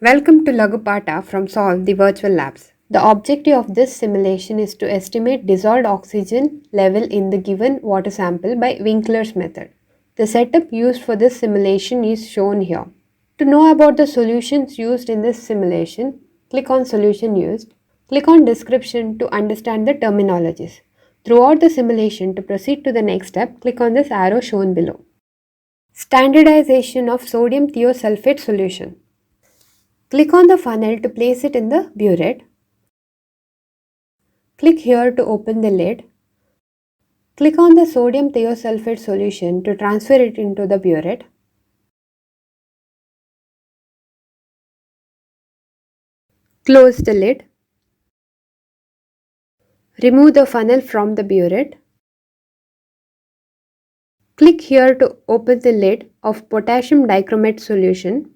Welcome to Lagupata from Solve the Virtual Labs. The objective of this simulation is to estimate dissolved oxygen level in the given water sample by Winkler's method. The setup used for this simulation is shown here. To know about the solutions used in this simulation, click on Solution Used. Click on Description to understand the terminologies. Throughout the simulation, to proceed to the next step, click on this arrow shown below. Standardization of sodium thiosulfate solution. Click on the funnel to place it in the burette. Click here to open the lid. Click on the sodium thiosulfate solution to transfer it into the burette. Close the lid. Remove the funnel from the burette. Click here to open the lid of potassium dichromate solution.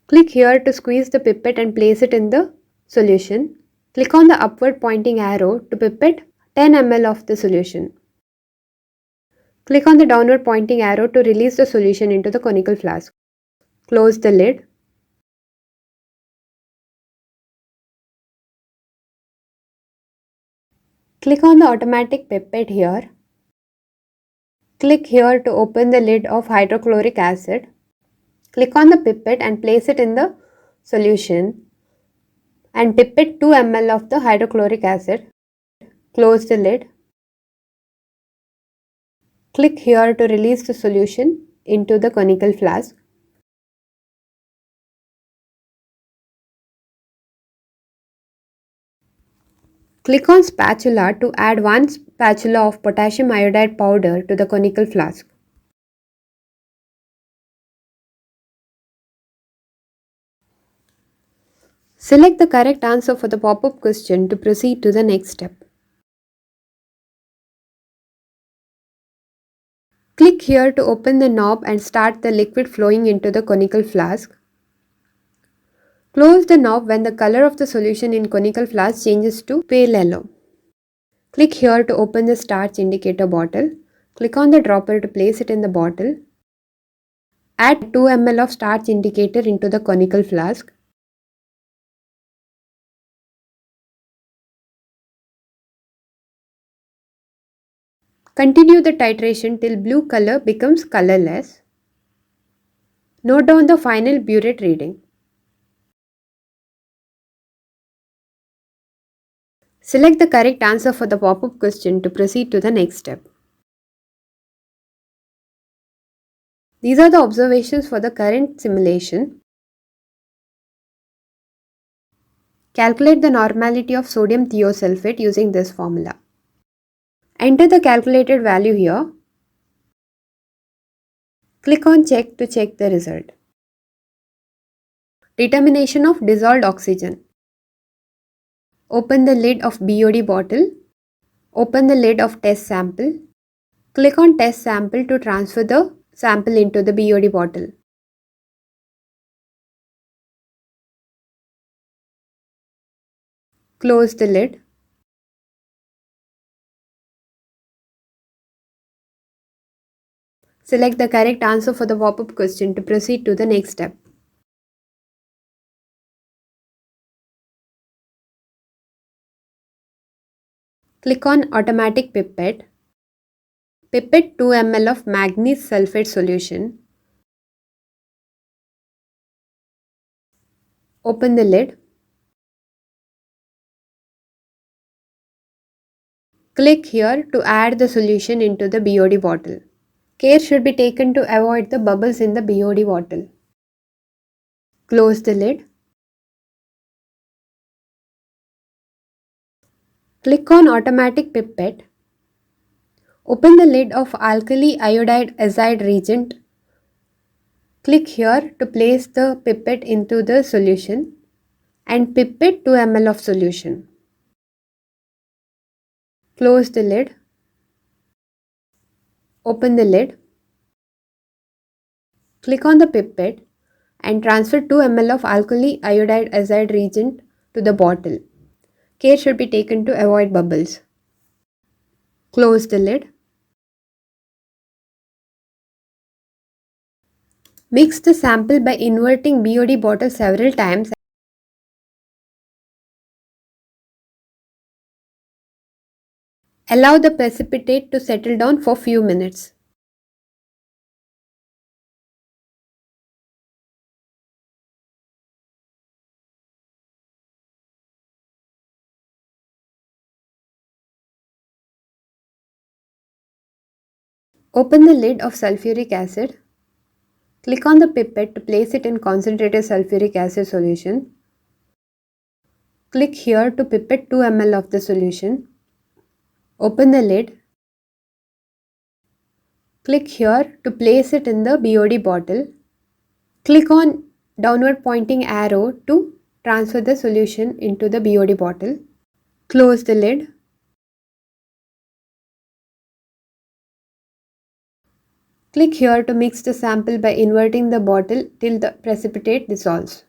Click here to squeeze the pipette and place it in the solution. Click on the upward pointing arrow to pipette 10 ml of the solution. Click on the downward pointing arrow to release the solution into the conical flask. Close the lid. Click on the automatic pipette here. Click here to open the lid of hydrochloric acid. Click on the pipette and place it in the solution and pipette 2 ml of the hydrochloric acid. Close the lid. Click here to release the solution into the conical flask. Click on spatula to add 1 spatula of potassium iodide powder to the conical flask. Select the correct answer for the pop-up question to proceed to the next step. Click here to open the knob and start the liquid flowing into the conical flask. Close the knob when the color of the solution in conical flask changes to pale yellow. Click here to open the starch indicator bottle. Click on the dropper to place it in the bottle. Add 2 ml of starch indicator into the conical flask. Continue the titration till blue color becomes colorless. Note down the final burette reading. Select the correct answer for the pop-up question to proceed to the next step. These are the observations for the current simulation. Calculate the normality of sodium thiosulfate using this formula. Enter the calculated value here. Click on Check to check the result. Determination of dissolved oxygen. Open the lid of BOD bottle. Open the lid of test sample. Click on test sample to transfer the sample into the BOD bottle. Close the lid. Select the correct answer for the pop-up question to proceed to the next step. Click on automatic pipette. Pipette 2 ml of manganese sulfate solution. Open the lid. Click here to add the solution into the BOD bottle. Care should be taken to avoid the bubbles in the BOD bottle. Close the lid. Click on automatic pipette. Open the lid of alkali iodide azide reagent. Click here to place the pipette into the solution and pipette 2 ml of solution. Close the lid. Open the lid. Click on the pipette and transfer 2 ml of alkali iodide azide reagent to the bottle. Care should be taken to avoid bubbles. Close the lid. Mix the sample by inverting BOD bottle several times. Allow the precipitate to settle down for few minutes. Open the lid of sulfuric acid. Click on the pipette to place it in concentrated sulfuric acid solution. Click here to pipette 2 ml of the solution. Open the lid. Click here to place it in the BOD bottle. Click on downward pointing arrow to transfer the solution into the BOD bottle. Close the lid. Click here to mix the sample by inverting the bottle till the precipitate dissolves.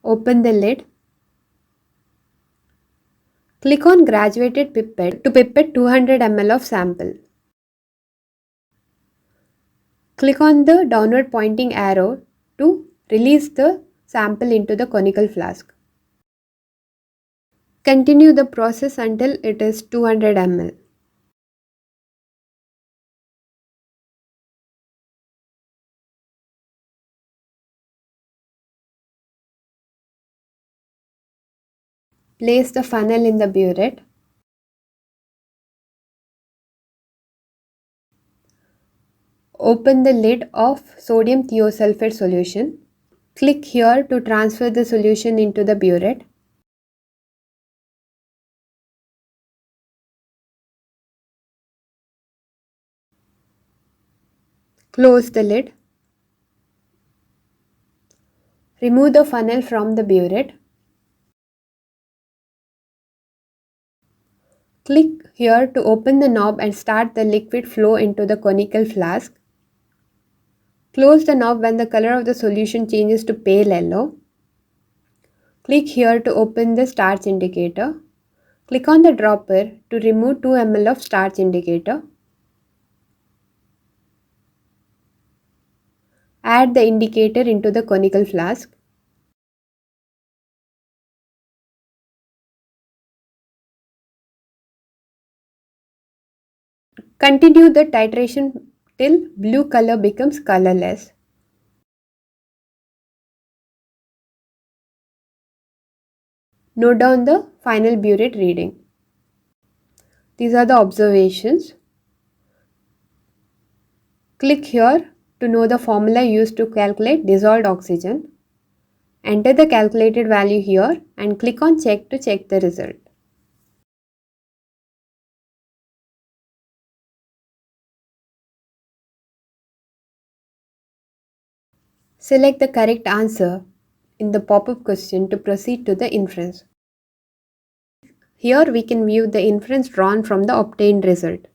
Open the lid. Click on graduated pipette to pipette 200 ml of sample. Click on the downward pointing arrow to release the sample into the conical flask. Continue the process until it is 200 ml. Place the funnel in the burette. Open the lid of sodium thiosulfate solution. Click here to transfer the solution into the burette. Close the lid. Remove the funnel from the burette. Click here to open the knob and start the liquid flow into the conical flask. Close the knob when the color of the solution changes to pale yellow. Click here to open the starch indicator. Click on the dropper to remove 2 ml of starch indicator. Add the indicator into the conical flask. Continue the titration till blue color becomes colorless. Note down the final burette reading. These are the observations. Click here to know the formula used to calculate dissolved oxygen. Enter the calculated value here and click on check to check the result. Select the correct answer in the pop-up question to proceed to the inference. Here we can view the inference drawn from the obtained result.